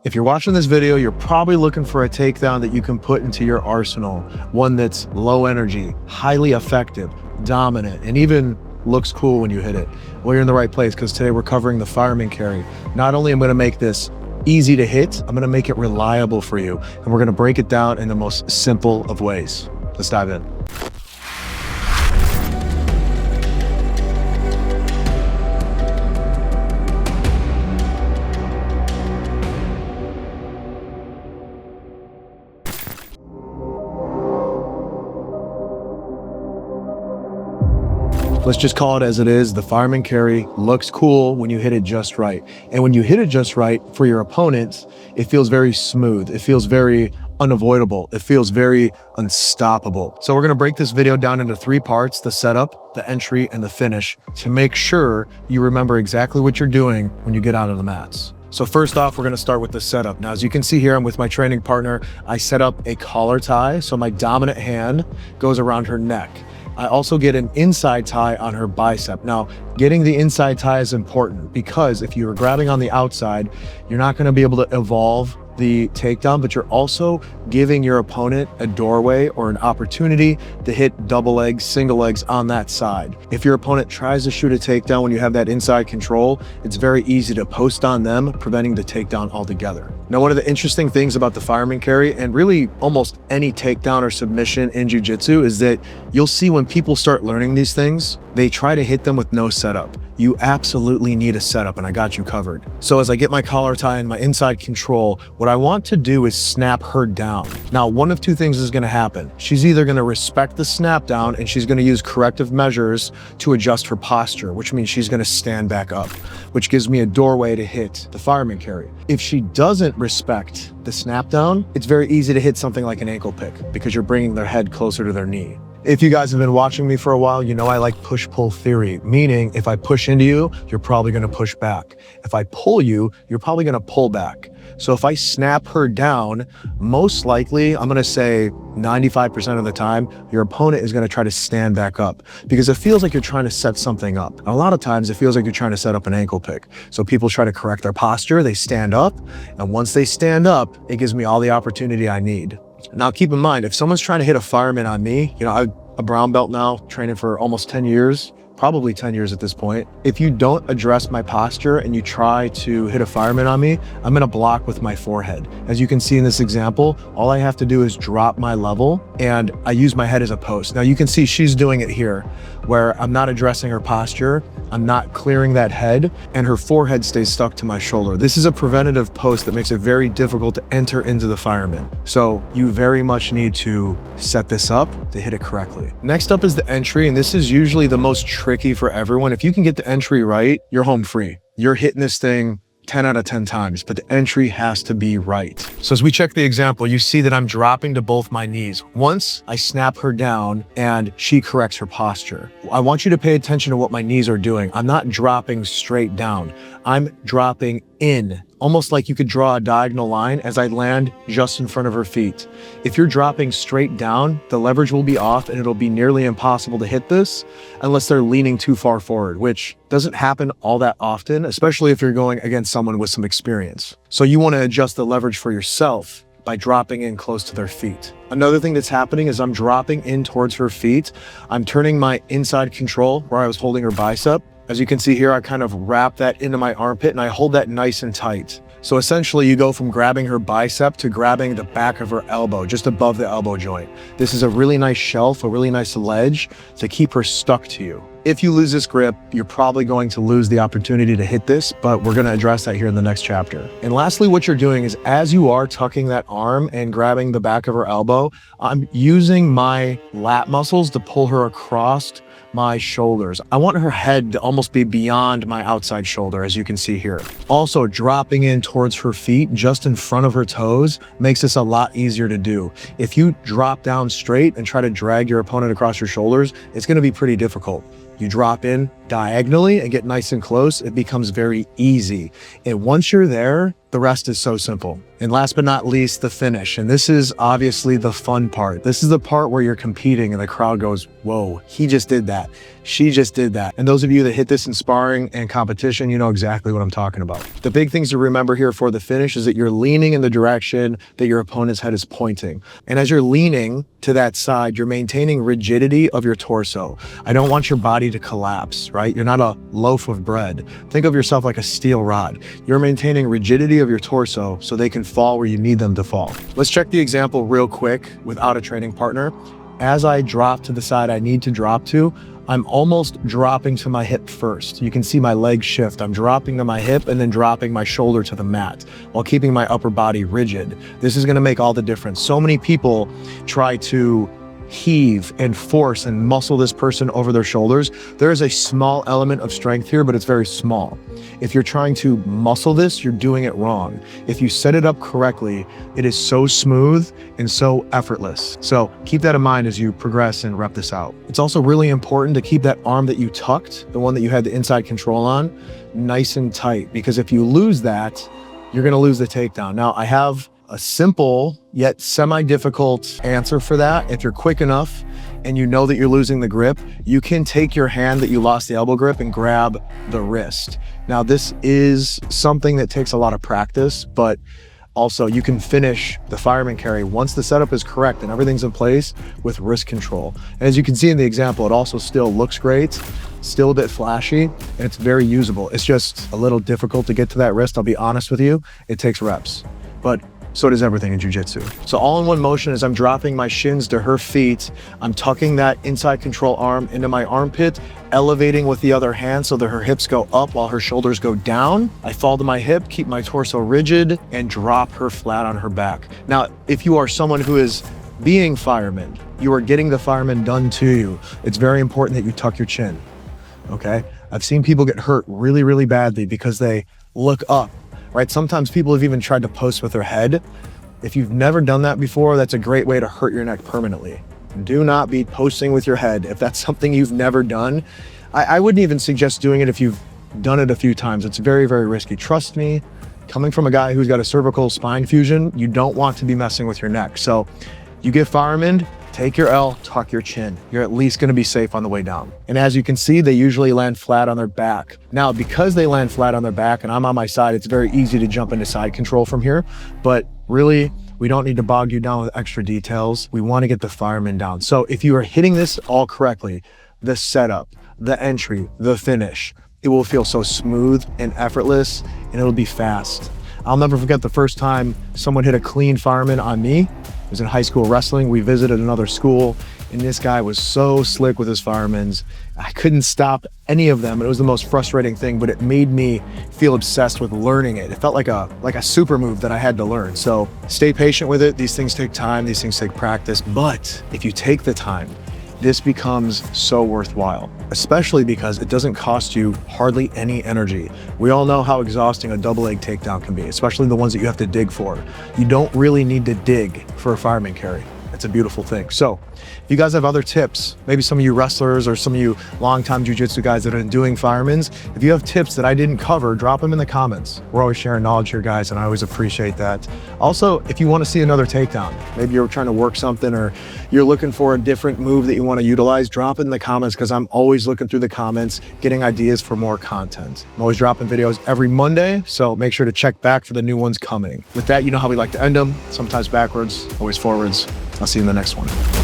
If you're watching this video, you're probably looking for a takedown that you can put into your arsenal. One that's low energy, highly effective, dominant, and even looks cool when you hit it. Well, you're in the right place, because today we're covering the Fireman''s. Not only am I going to make this easy to hit, I'm going to make it reliable for you. And we're going to break it down in the most simple of ways. Let's dive in. Let's just call it as it is. The Fireman''s looks cool when you hit it just right. And when you hit it just right for your opponents, it feels very smooth. It feels very unavoidable. It feels very unstoppable. So we're going to break this video down into 3 parts: the setup, the entry, and the finish, to make sure you remember exactly what you're doing when you get out of the mats. So first off, we're going to start with the setup. Now, as you can see here, I'm with my training partner. I set up a collar tie, so my dominant hand goes around her neck. I also get an inside tie on her bicep. Now, getting the inside tie is important, because if you were grabbing on the outside, you're not going to be able to evolve the takedown, but you're also giving your opponent a doorway or an opportunity to hit double legs, single legs on that side. If your opponent tries to shoot a takedown when you have that inside control, it's very easy to post on them, preventing the takedown altogether. Now, one of the interesting things about the Fireman''s, and really almost any takedown or submission in Jiu Jitsu, is that you'll see when people start learning these things, they try to hit them with no setup. You absolutely need a setup, and I got you covered. So as I get my collar tie and my inside control, what I want to do is snap her down. Now, one of 2 things is going to happen. She's either going to respect the snap down, and she's going to use corrective measures to adjust her posture, which means she's going to stand back up, which gives me a doorway to hit the Fireman''s. If she doesn't respect the snap down, it's very easy to hit something like an ankle pick, because you're bringing their head closer to their knee. If you guys have been watching me for a while, you know I like push-pull theory, meaning if I push into you, you're probably going to push back. If I pull you, you're probably going to pull back. So if I snap her down, most likely, I'm going to say 95% of the time, your opponent is going to try to stand back up, because it feels like you're trying to set something up. And a lot of times it feels like you're trying to set up an ankle pick. So people try to correct their posture, they stand up, and once they stand up, it gives me all the opportunity I need. Now, keep in mind, if someone's trying to hit a fireman on me, you know, I'm a brown belt now, training for almost 10 years, probably 10 years at this point. If you don't address my posture and you try to hit a fireman on me, I'm going to block with my forehead. As you can see in this example, all I have to do is drop my level, and I use my head as a post. Now, you can see she's doing it here, where I'm not addressing her posture, I'm not clearing that head, and her forehead stays stuck to my shoulder. This is a preventative post that makes it very difficult to enter into the fireman. So you very much need to set this up to hit it correctly. Next up is the entry, and this is usually the most tricky for everyone. If you can get the entry right, you're home free. You're hitting this thing 10 out of 10 times, but the entry has to be right. So as we check the example, you see that I'm dropping to both my knees. Once I snap her down and she corrects her posture, I want you to pay attention to what my knees are doing. I'm not dropping straight down. I'm dropping in, almost like you could draw a diagonal line as I land just in front of her feet. If you're dropping straight down, the leverage will be off, and it'll be nearly impossible to hit this unless they're leaning too far forward, which doesn't happen all that often, especially if you're going against someone with some experience. So you want to adjust the leverage for yourself by dropping in close to their feet. Another thing that's happening is I'm dropping in towards her feet. I'm turning my inside control where I was holding her bicep. As you can see here, I kind of wrap that into my armpit, and I hold that nice and tight. So essentially, you go from grabbing her bicep to grabbing the back of her elbow, just above the elbow joint. This is a really nice shelf, a really nice ledge to keep her stuck to you. If you lose this grip, you're probably going to lose the opportunity to hit this, but we're going to address that here in the next chapter. And lastly, what you're doing is, as you are tucking that arm and grabbing the back of her elbow, I'm using my lat muscles to pull her across my shoulders. I want her head to almost be beyond my outside shoulder, as you can see here. Also, dropping in towards her feet, just in front of her toes, makes this a lot easier to do. If you drop down straight and try to drag your opponent across your shoulders, it's going to be pretty difficult. You drop in diagonally and get nice and close, it becomes very easy. And once you're there, the rest is so simple. And last but not least, the finish. And this is obviously the fun part. This is the part where you're competing and the crowd goes, whoa, he just did that. She just did that. And those of you that hit this in sparring and competition, you know exactly what I'm talking about. The big things to remember here for the finish is that you're leaning in the direction that your opponent's head is pointing. And as you're leaning to that side, you're maintaining rigidity of your torso. I don't want your body to collapse, right? You're not a loaf of bread. Think of yourself like a steel rod. You're maintaining rigidity of your torso so they can fall where you need them to fall. Let's check the example real quick without a training partner. As I drop to the side I need to drop to, I'm almost dropping to my hip first. You can see my legs shift. I'm dropping to my hip and then dropping my shoulder to the mat while keeping my upper body rigid. This is gonna make all the difference. So many people try to heave and force and muscle this person over their shoulders. There is a small element of strength here, but it's very small. If you're trying to muscle this, you're doing it wrong. If you set it up correctly, it is so smooth and so effortless. So keep that in mind as you progress and rep this out. It's also really important to keep that arm that you tucked, the one that you had the inside control on, nice and tight, because if you lose that, you're gonna lose the takedown. Now, I have a simple yet semi-difficult answer for that. If you're quick enough and you know that you're losing the grip, you can take your hand that you lost the elbow grip and grab the wrist. Now, this is something that takes a lot of practice, but also you can finish the fireman carry once the setup is correct and everything's in place with wrist control. And as you can see in the example, it also still looks great, still a bit flashy, and it's very usable. It's just a little difficult to get to that wrist. I'll be honest with you, it takes reps, but so does everything in jiu-jitsu. So all in one motion as I'm dropping my shins to her feet, I'm tucking that inside control arm into my armpit, elevating with the other hand so that her hips go up while her shoulders go down. I fall to my hip, keep my torso rigid, and drop her flat on her back. Now, if you are someone who is being fireman, you are getting the fireman done to you, it's very important that you tuck your chin, okay? I've seen people get hurt really, really badly because they look up. Right? Sometimes people have even tried to post with their head. If you've never done that before, that's a great way to hurt your neck permanently. Do not be posting with your head. If that's something you've never done, I wouldn't even suggest doing it if you've done it a few times. It's very, very risky. Trust me, coming from a guy who's got a cervical spine fusion, you don't want to be messing with your neck. So you get fireman, take your L, tuck your chin. You're at least gonna be safe on the way down. And as you can see, they usually land flat on their back. Now, because they land flat on their back and I'm on my side, it's very easy to jump into side control from here. But really, we don't need to bog you down with extra details. We wanna get the fireman down. So if you are hitting this all correctly, the setup, the entry, the finish, it will feel so smooth and effortless, and it'll be fast. I'll never forget the first time someone hit a clean fireman on me. It was in high school wrestling. We visited another school, and this guy was so slick with his fireman's. I couldn't stop any of them. It was the most frustrating thing, but it made me feel obsessed with learning it. It felt like a super move that I had to learn. So stay patient with it. These things take time. These things take practice. But if you take the time, this becomes so worthwhile, especially because it doesn't cost you hardly any energy. We all know how exhausting a double leg takedown can be, especially the ones that you have to dig for. You don't really need to dig for a fireman carry. It's a beautiful thing. So if you guys have other tips, maybe some of you wrestlers or some of you longtime jiu-jitsu guys that have been doing firemen's, if you have tips that I didn't cover, drop them in the comments. We're always sharing knowledge here, guys, and I always appreciate that. Also, if you want to see another takedown, maybe you're trying to work something or you're looking for a different move that you want to utilize, drop it in the comments because I'm always looking through the comments, getting ideas for more content. I'm always dropping videos every Monday, so make sure to check back for the new ones coming. With that, you know how we like to end them, sometimes backwards, always forwards. I'll see you in the next one.